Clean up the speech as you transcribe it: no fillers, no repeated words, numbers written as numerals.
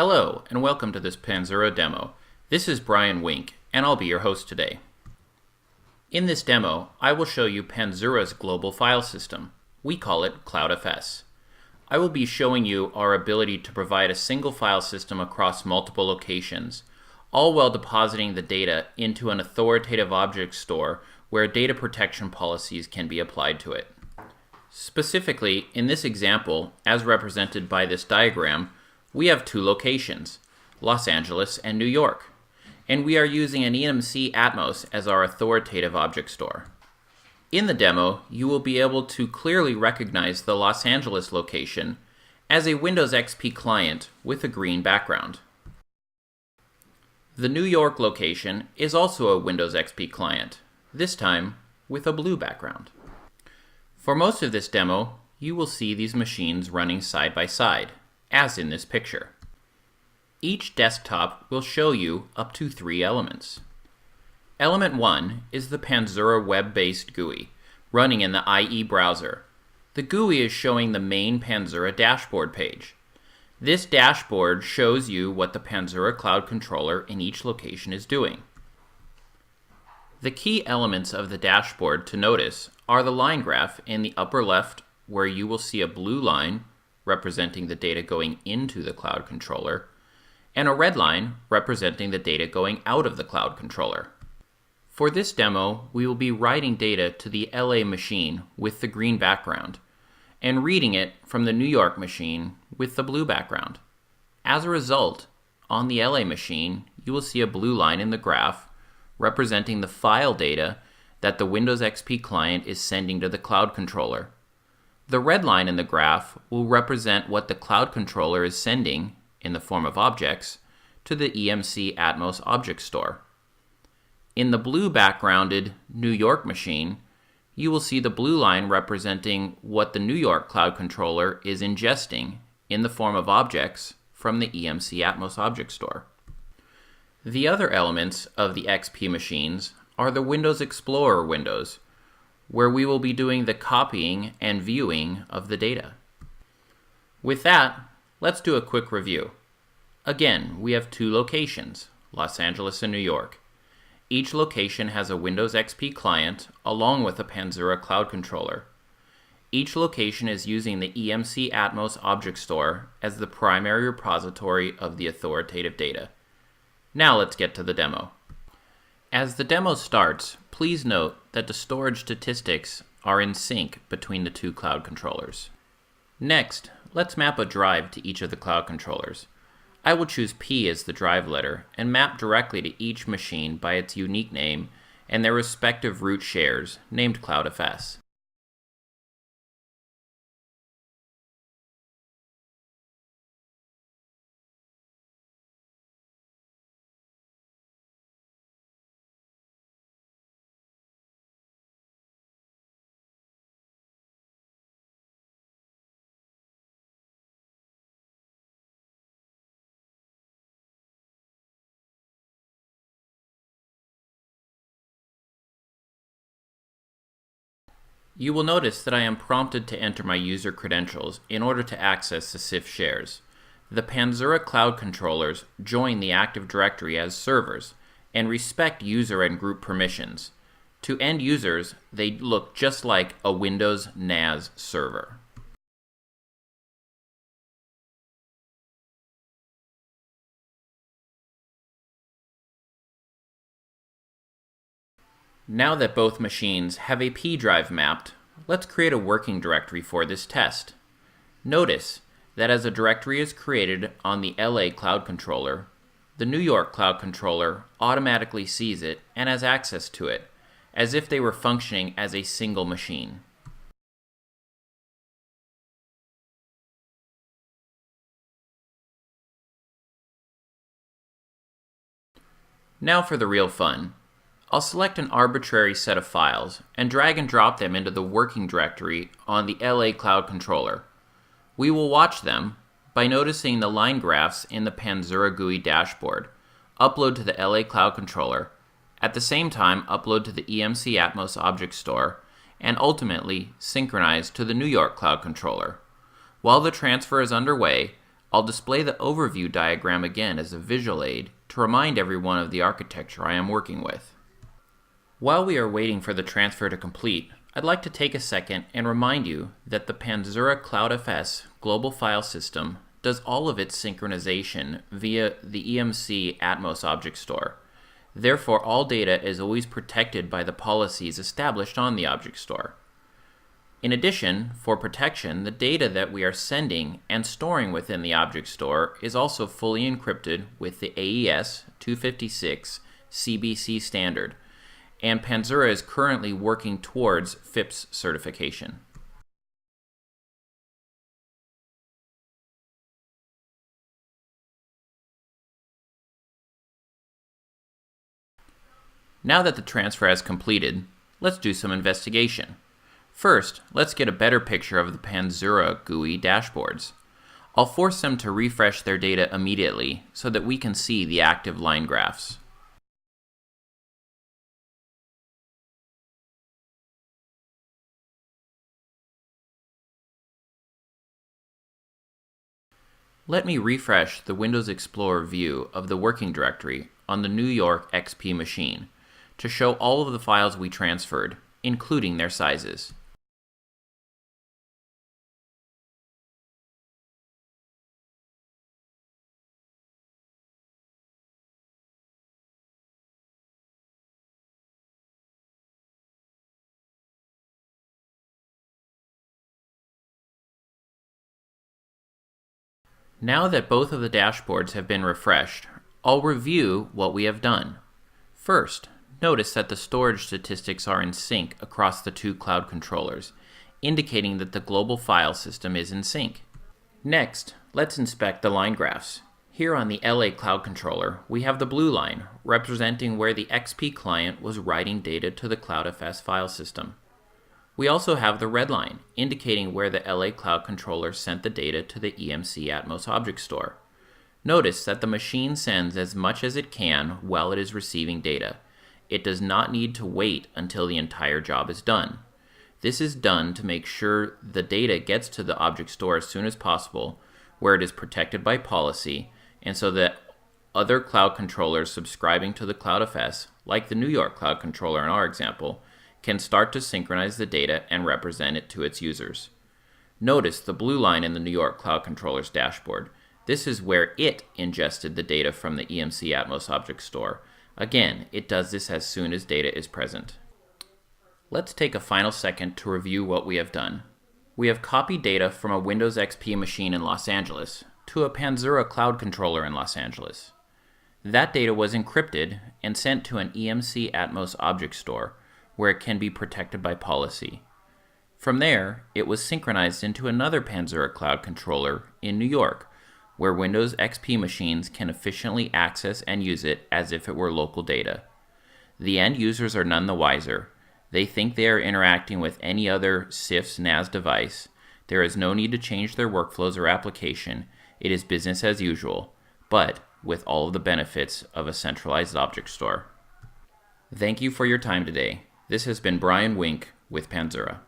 Hello, and welcome to this Panzura demo. This is Brian Wink, and I'll be your host today. In this demo, I will show you Panzura's global file system. We call it CloudFS. I will be showing you our ability to provide a single file system across multiple locations, all while depositing the data into an authoritative object store where data protection policies can be applied to it. Specifically, in this example, as represented by this diagram, we have two locations, Los Angeles and New York, and we are using an EMC Atmos as our authoritative object store. In the demo, you will be able to clearly recognize the Los Angeles location as a Windows XP client with a green background. The New York location is also a Windows XP client, this time with a blue background. For most of this demo, you will see these machines running side by side, as in this picture. Each desktop will show you up to 3 elements. Element 1 is the Panzura web-based GUI, running in the IE browser. The GUI is showing the main Panzura dashboard page. This dashboard shows you what the Panzura Cloud Controller in each location is doing. The key elements of the dashboard to notice are the line graph in the upper left, where you will see a blue line representing the data going into the Cloud Controller, and a red line representing the data going out of the Cloud Controller. For this demo, we will be writing data to the LA machine with the green background, and reading it from the New York machine with the blue background. As a result, on the LA machine, you will see a blue line in the graph representing the file data that the Windows XP client is sending to the Cloud Controller. The red line in the graph will represent what the Cloud Controller is sending, in the form of objects, to the EMC Atmos object store. In the blue backgrounded New York machine, you will see the blue line representing what the New York Cloud Controller is ingesting in the form of objects from the EMC Atmos object store. The other elements of the XP machines are the Windows Explorer windows, where we will be doing the copying and viewing of the data. With that, let's do a quick review. Again, we have 2 locations, Los Angeles and New York. Each location has a Windows XP client along with a Panzura Cloud Controller. Each location is using the EMC Atmos object store as the primary repository of the authoritative data. Now let's get to the demo. As the demo starts, please note that the storage statistics are in sync between the 2 cloud controllers. Next, let's map a drive to each of the cloud controllers. I will choose P as the drive letter and map directly to each machine by its unique name and their respective root shares, named CloudFS. You will notice that I am prompted to enter my user credentials in order to access the CIF shares. The Panzura Cloud Controllers join the Active Directory as servers and respect user and group permissions. To end users, they look just like a Windows NAS server. Now that both machines have a P drive mapped, let's create a working directory for this test. Notice that as a directory is created on the LA Cloud Controller, the New York Cloud Controller automatically sees it and has access to it, as if they were functioning as a single machine. Now for the real fun. I'll select an arbitrary set of files and drag and drop them into the working directory on the LA Cloud Controller. We will watch them by noticing the line graphs in the Panzura GUI dashboard, upload to the LA Cloud Controller, at the same time upload to the EMC Atmos object store, and ultimately synchronize to the New York Cloud Controller. While the transfer is underway, I'll display the overview diagram again as a visual aid to remind everyone of the architecture I am working with. While we are waiting for the transfer to complete, I'd like to take a second and remind you that the Panzura CloudFS global file system does all of its synchronization via the EMC Atmos object store. Therefore, all data is always protected by the policies established on the object store. In addition, for protection, the data that we are sending and storing within the object store is also fully encrypted with the AES 256 CBC standard, and Panzura is currently working towards FIPS certification. Now that the transfer has completed, let's do some investigation. First, let's get a better picture of the Panzura GUI dashboards. I'll force them to refresh their data immediately so that we can see the active line graphs. Let me refresh the Windows Explorer view of the working directory on the New York XP machine to show all of the files we transferred, including their sizes. Now that both of the dashboards have been refreshed, I'll review what we have done. First, notice that the storage statistics are in sync across the two cloud controllers, indicating that the global file system is in sync. Next, let's inspect the line graphs. Here on the LA Cloud Controller, we have the blue line, representing where the XP client was writing data to the CloudFS file system. We also have the red line, indicating where the LA Cloud Controller sent the data to the EMC Atmos object store. Notice that the machine sends as much as it can while it is receiving data. It does not need to wait until the entire job is done. This is done to make sure the data gets to the object store as soon as possible, where it is protected by policy, and so that other cloud controllers subscribing to the CloudFS, like the New York Cloud Controller in our example, can start to synchronize the data and represent it to its users. Notice the blue line in the New York Cloud Controller's dashboard. This is where it ingested the data from the EMC Atmos object store. Again, it does this as soon as data is present. Let's take a final second to review what we have done. We have copied data from a Windows XP machine in Los Angeles to a Panzura Cloud Controller in Los Angeles. That data was encrypted and sent to an EMC Atmos object store, where it can be protected by policy. From there, it was synchronized into another Panzura Cloud Controller in New York, where Windows XP machines can efficiently access and use it as if it were local data. The end users are none the wiser. They think they are interacting with any other CIFS NAS device. There is no need to change their workflows or application. It is business as usual, but with all of the benefits of a centralized object store. Thank you for your time today. This has been Brian Wink with Panzura.